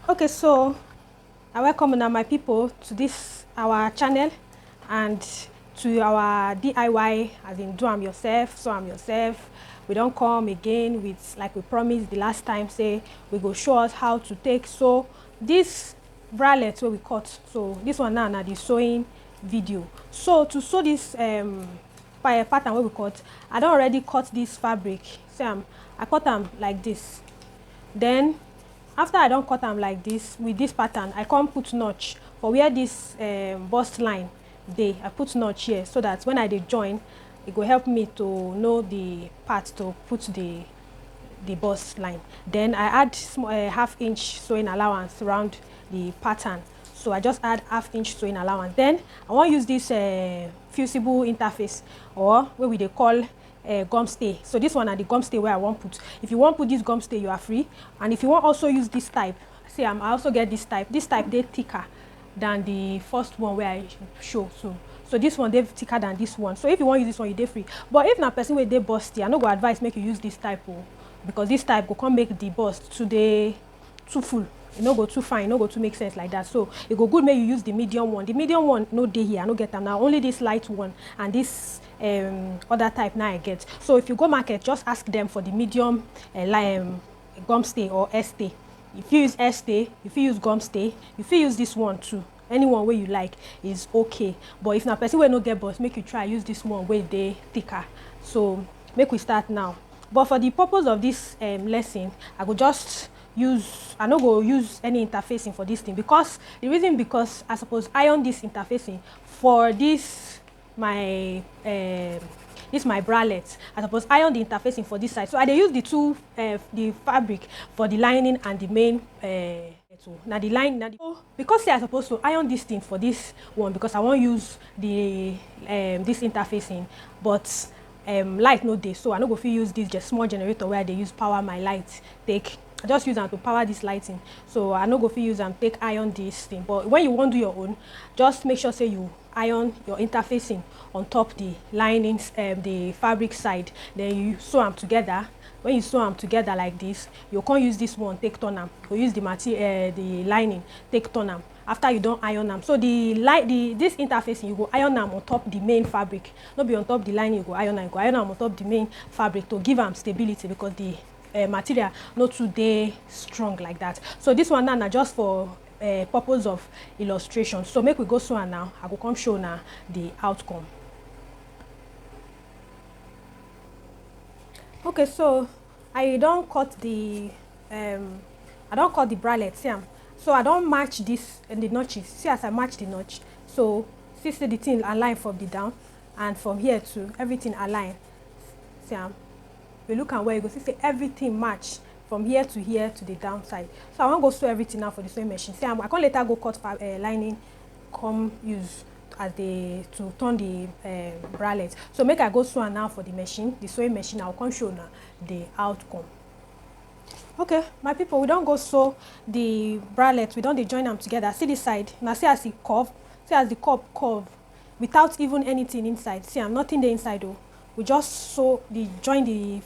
Okay, so I welcome now my people to this our channel and to our DIY, as in do am yourself, sew am yourself. We don't come again with, like we promised the last time, say we go show us how to take sew this bralette where we cut. So this one now the sewing video. So to sew this pattern where we cut, I don't already cut this fabric. See I cut them like this. Then after I don't cut them like this with this pattern, I come put notch for where this bust line dey. I put notch here so that when I dey join, it will help me to know the part to put the bust line. Then I add small, half-inch sewing allowance around the pattern. So I just add half-inch sewing allowance. Then I want use this fusible interface, or what we dey call gum stay. So this one are the gum stay where I want put. If you want put this gum stay, you are free. And if you want also use this type, see I also get this type. This type they thicker than the first one where I show. So this one they thicker than this one. So if you want use this one, you dey free. But if na person where they busty, I no go advise make you use this type, because this type go come make the bust too full. E no go too fine, no go too make sense like that. So it go good make you use the medium one. The medium one no dey here, I no get them now. Only this light one and this other type now I get. So if you go market, just ask them for the medium gum stay or stay. If you use stay, if you use gum stay, if you use this one too, anyone where you like is okay. But if na person wey no get bust, make you try use this one where they thicker. So make we start now. But for the purpose of this lesson, I go just use, I no go use any interfacing for this thing, because the reason, because I suppose iron this interfacing for this my my bralette. I suppose iron the interfacing for this side. So I dey use the two the fabric for the lining and the main now the line now because say I supposed to iron this thing for this one, because I want use the this interfacing, but light no dey, so I no go fit use this just small generator where they use power my light. I just use them to power this lighting, so I no go fit use them take iron this thing. But when you want to do your own, just make sure say you iron your interfacing on top the linings, the fabric side. Then you sew them together. When you sew them together like this, you can't use this one take turn them. You use the material, the lining take turn them. After you don't iron them, so this interfacing you go iron them on top the main fabric, not be on top the lining. You go iron them, on top the main fabric to give them stability, because the material not too dey strong like that. So this one now just for purpose of illustration. So make we go sew now. I go come show now the outcome. Okay, so I don't cut the bralette. See, so I don't match this and the notches. See as I match the notch. So see the thing align from the down, and from here to everything align. See, we look at where you go see everything match from here to the downside. So I want to go sew everything now for the sewing machine. See, I can later go cut lining, come use as to turn the bralette. So make I go sew now for the machine, the sewing machine. I'll come show now the outcome. Okay, my people, we don't go sew the bralette. We don't join them together. See this side. Now see as it curve. See as the cup curve without even anything inside. See, I'm nothing there inside though. We just join the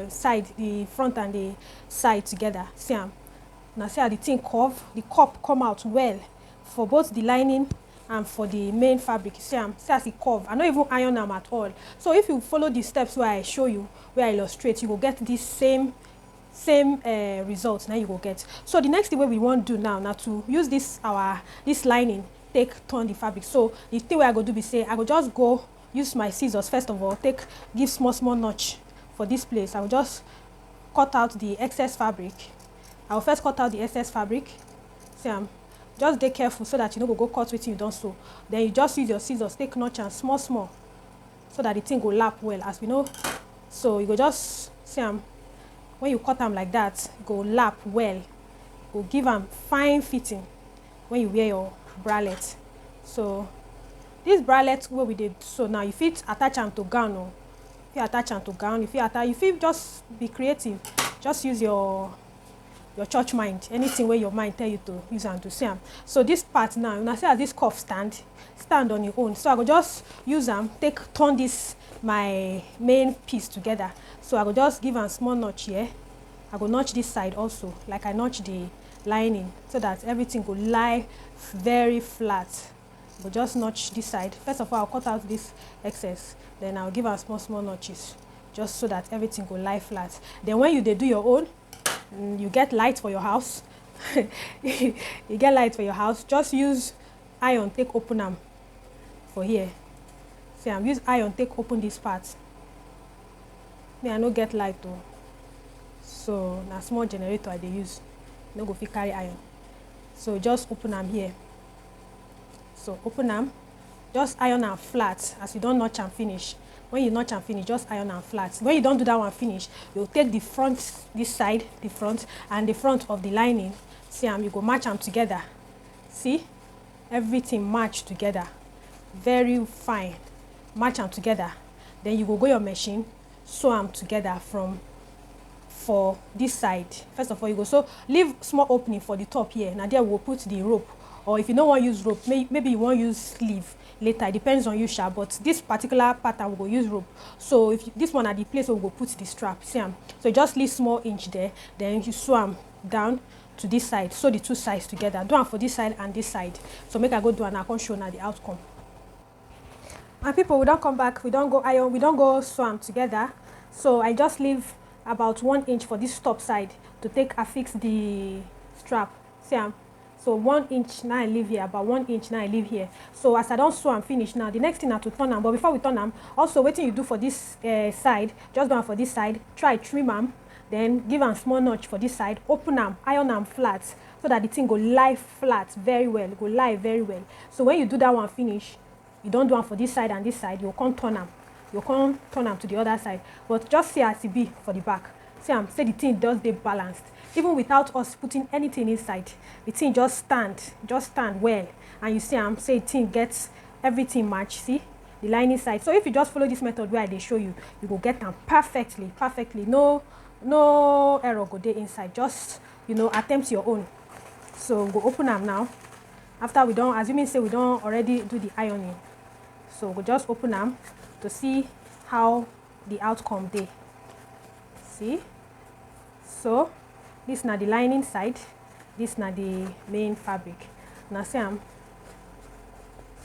side, the front and the side together. See, now see how the thing curve, the cup come out well for both the lining and for the main fabric. See as it curve. I don't even iron them at all. So if you follow the steps where I show you, where I illustrate, you will get this same results. Now you will get. So the next thing we want to do now to use this lining, take turn the fabric. So the thing where I go do be say I go just go use my scissors first of all, give small notch for this place. I will just cut out the excess fabric. I will first cut out the excess fabric. See, just be careful so that you no go cut with you don't sew. Then you just use your scissors, take notch and small, so that the thing go lap well, as we know. So you go just see when you cut them like that, go lap well, go give them fine fitting when you wear your bralette. So this bralette where we did, so now you fit attach them to gown, or if you attach them to gown, if you just be creative, just use your church mind, anything where your mind tell you to use them to see them. So this part now see as this cuff stand on your own. So I go just use them, turn this my main piece together. So I go just give a small notch here, I go notch this side also, like I notch the lining, so that everything go lie very flat. But just notch this side. First of all, I'll cut out this excess, then I'll give her small notches, just so that everything will lie flat. Then when you do your own, you get light for your house. You get light for your house. Just use iron, take open them for here. See, I'm use iron, take open this part. Me, I no get light though. So na small generator I dey use. No go fit carry iron. So just open them here. So open them, just iron and flat as you don't notch and finish. When you notch and finish, just iron and flat. When you don't do that one finish, you'll take the front, this side, the front, and the front of the lining. See, you go match them together. See, everything match together. Very fine. Match them together. Then you go your machine, sew them together for this side. First of all, you go so leave small opening for the top here. Now there we'll put the rope. Or if you don't want to use rope, maybe you want to use sleeve later. It depends on you, sha. But this particular pattern we go use rope. So if this one at the place where we go put the strap, see am. So just leave small inch there. Then you sew am down to this side. Sew the two sides together. Do am for this side and this side. So make I go do and I can show now the outcome. And people, we don't come back. We don't go iron. We don't go sew am together. So I just leave about 1 inch for this top side to take affix the strap. See am. So 1 inch now I leave here, about 1 inch now I leave here. So as I don't sew and finish now, the next thing I to turn them. But before we turn them, also waiting you do for this side, just do for this side, try trim them, then give them small notch for this side, open them, iron them flat, so that the thing go lie flat very well, go lie very well. So when you do that one finish, you don't do one for this side and this side, you can't turn them. You can't turn them to the other side. But just see as it be for the back. See, say the thing does stay balanced. Even without us putting anything inside, the thing just stand well. And you see, say the thing gets everything match. See the lining side. So if you just follow this method where they show you, you will get them perfectly. No error go there inside. Just attempt your own. So we'll open them now. After we don't, assuming say we don't already do the ironing, so we'll just open them to see how the outcome there. See. So this is now the lining side, this is now the main fabric. Now see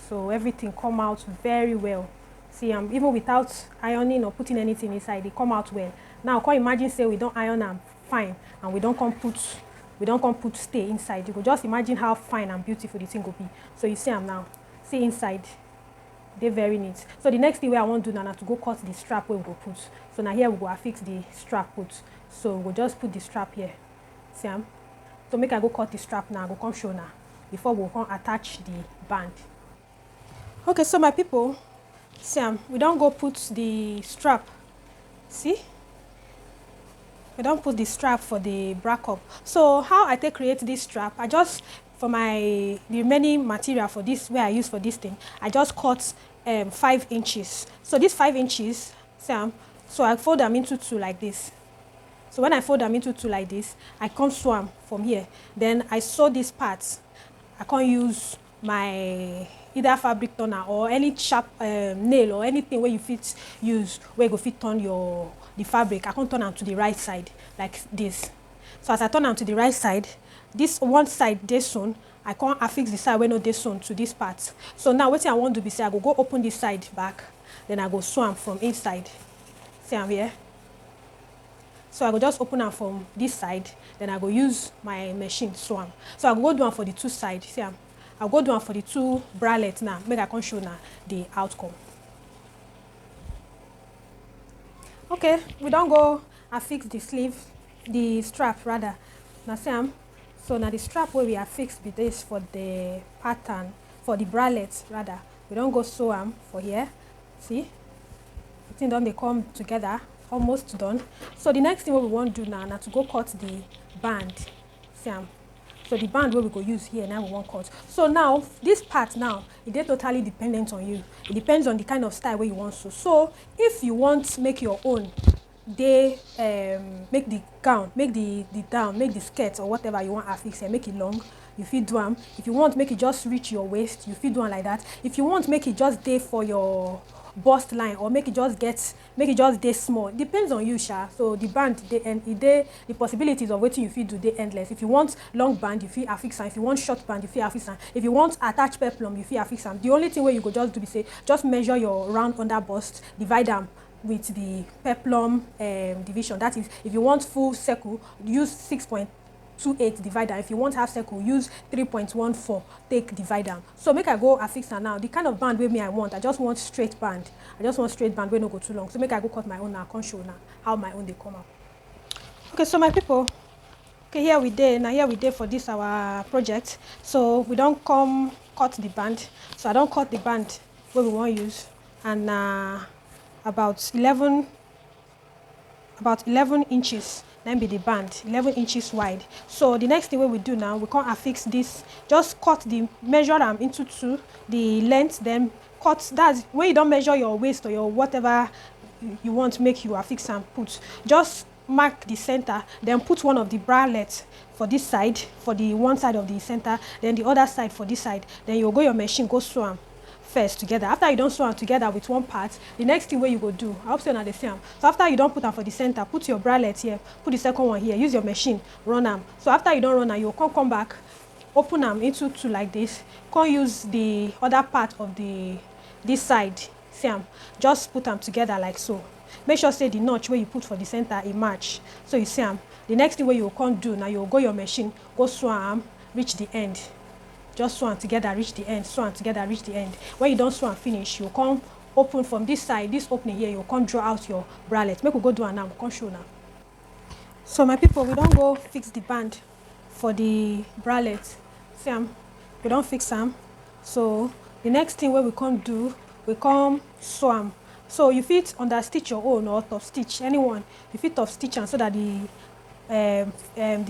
so everything come out very well. See even without ironing or putting anything inside, they come out well. Now can you imagine say we don't iron them fine and we don't come put stay inside. You could just imagine how fine and beautiful the thing will be. So you see now, see inside, they're very neat. So the next thing I want to do now is to go cut the strap where we go put. So now here we go affix the strap put. So we'll just put the strap here. See so make I go cut the strap now. I go come show now before we come attach the band. Okay, so my people, see we don't go put the strap. See, we don't put the strap for the brack up. So how I create this strap, I just for the remaining material for this where I use for this thing, I just cut 5 inches. So this 5 inches, see so I fold them into two like this. So when I fold them into two like this, I come sew them from here. Then I sew these parts. I can't use my either fabric turner or any sharp nail or anything where you fit use where you go fit turn the fabric. I can't turn them to the right side like this. So as I turn them to the right side, this one side they sewn, I can't affix the side where no they sewn to this part. So now what I want to be say, I go open this side back, then I go sew them from inside. See I'm here. So I go just open them from this side, then I go use my machine sew them. So I go do one for the two sides. See I'll go do one for the two bralette now. Make I can show now the outcome. Okay, we don't go affix the sleeve, the strap rather. Now see so now the strap where we affix with this for the pattern for the bralette rather. We don't go sew them for here. See, the thing done they come together. Almost done. So the next thing what we want to do now to go cut the band. See so the band where we go use here now we want cut. So now this part now it is totally dependent on you. It depends on the kind of style where you want to. So if you want to make your own, they make the gown, make the down, make the skirt or whatever you want to affix and make it long. You fit do them. If you want to make it just reach your waist, you fit do them like that. If you want to make it just day for your burst line or make it just dey small. Depends on you sha. So the band the possibilities of wetin you fit do dey endless. If you want long band, you fit affix am. If you want short band, you fit affix am. If you want attach peplum, you fit affix am. The only thing wey you go just do be say just measure your round under bust, divide am with the peplum division. That is, if you want full circle, use 6.28 divider. If you want half circle, use 3.14 take divider. So make I go affix am now. The kind of band wey me I want, I just want straight band. I just want straight band wey no go too long. So make I go cut my own now. I come show now how my own dey come out. Okay, so my people, okay, here we dey for this our project. So we don't come cut the band. So I don't cut the band wey we want use, and about 11 inches. Then be the band 11 inches wide. So the next thing we do now, we can't affix this. Just cut measure them into two, the length, then cut. That's when you don't measure your waist or your whatever you want to make you affix and put. Just mark the center, then put one of the bralette for this side, for the one side of the center, then the other side for this side. Then you go your machine, go sew them first together. After you don't sew them together with one part, the next thing where you go do, I hope so now the same. So after you don't put them for the center, put your bralette here, put the second one here, use your machine, run them. So after you don't run them, you come back, open them into two like this. Can't use the other part of this side, same. Just put them together like so. Make sure say the notch where you put for the center it match. So you see them. The next thing where you can't do now, you go your machine, go sew them, reach the end. Just sew them together, reach the end, sew them together, reach the end. When you don't sew and finish, you come open from this side, this opening here, you come draw out your bralette. Make we go do it now, we come show now. So my people, we don't go fix the band for the bralette. See we don't fix them. So the next thing where we come do, we come sew them. So you fit under stitch your own or top stitch, anyone. You fit top stitch and so that the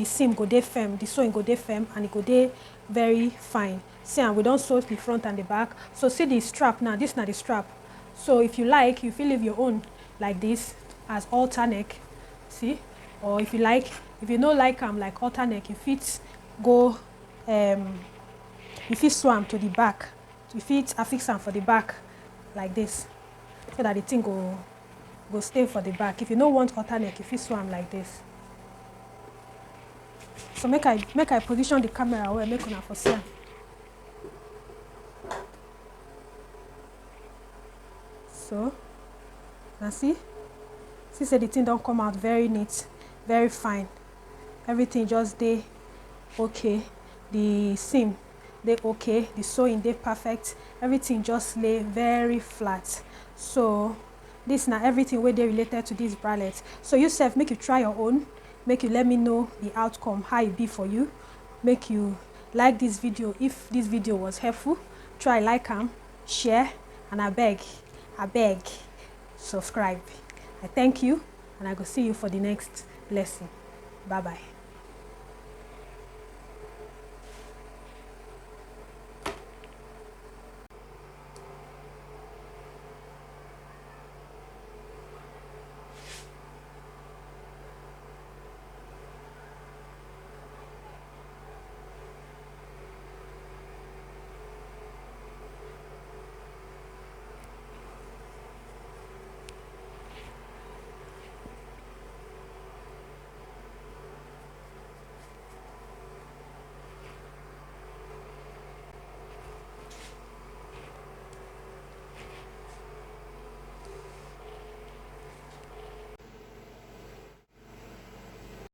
seam go dey firm, the sewing go dey firm, and it go dey very fine. See, and we don't sew the front and the back. So see the strap now, this is not the strap. So if you like, you feel leave your own like this as halter neck, see? Or if you like, if you don't like them like halter neck, you fit go, you fit sew them to the back. You fit affix them for the back like this, so that the thing go stay for the back. If you don't want halter neck, you fit sew them like this. So make I position the camera where make una for see. So now see say the thing don't come out very neat, very fine. Everything just dey okay. The seam dey okay, the sewing dey perfect. Everything just lay very flat. So this now everything where they related to this bralette. So you self make you try your own. Make you let me know the outcome, how it be for you. Make you like this video. If this video was helpful, try like them, share, and I beg, subscribe. I thank you, and I go see you for the next lesson. Bye bye.